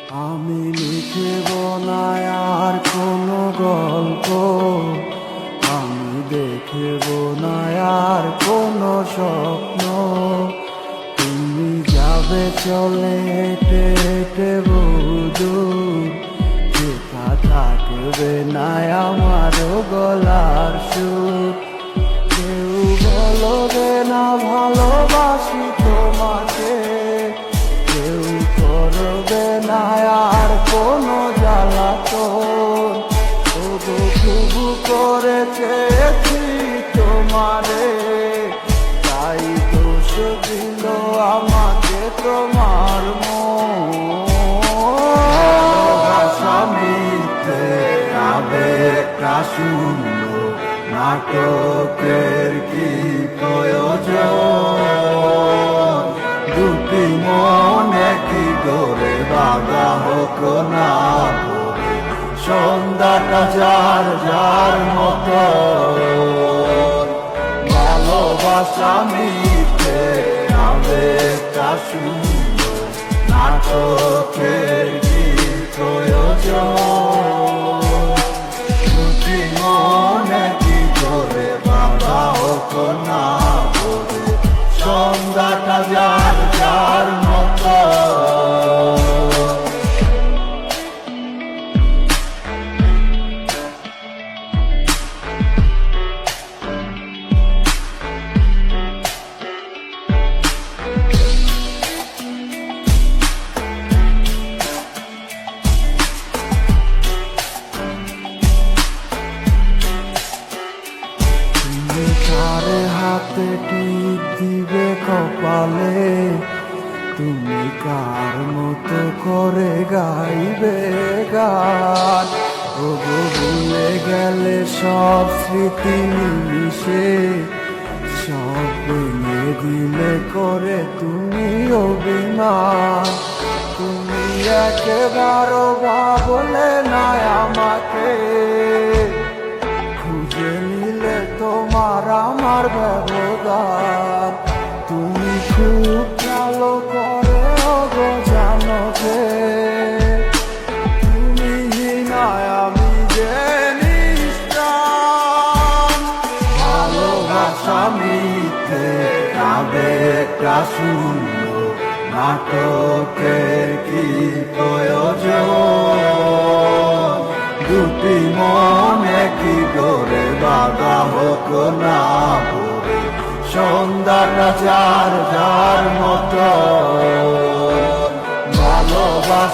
আমি লিখব না আর কোনো গল্প, আমি দেখব না আর কোনো স্বপ্ন। তুমি যাবে চলে হেঁটে হেঁটে বহুদূর, যেথা থাকবে না আমার গলার সুর। কেউ বলবে না ভালোবাসি তোমাকে, কেউ করবে না আর কোনো জ্বালাতন। তবু তবু করে চেয়েছি তোমারে, তাই দোষ দিল আমাকে তোমার ভালোবাসা মিথ্যে আবেগটা শূন্য, নাটকের কি প্রয়োজন? দুটি মনে কি করে বাধা হোক না করে, সন্ধ্যাটা যার যার মতো। ভালোবাসা মিথ্যে আবেগটা শূন্য, নাটকের কি প্রয়োজন? দুটি মনে কি করে বাধা হোক না করে, সন্ধ্যাটা যার যার মতো। কারে হাতে টিপ দিবে কপালে, তুমি কার মতো করে গাইবে গান। ও গো ভুলে গেলে সব স্মৃতি নিমিশে, সব ভেঙে দিলে করে তুমি অভিমান। তুমি একেবারও ভাবলে না আমাকে, খুঁজে নিলে তোমার আমার ব্যবধান। তুমি খুব ভালো করে গো জানো যে তুমি নয় আমি যে নিষ্প্রাণ। ভালোবাসা মিথ্যে আবেগটা শূন্য, নাটকের কি প্রয়োজন? দুটি মনে কি করে বাধা হোক না করে, সন্ধ্যাটা যার যার মতো। ভালোবাসা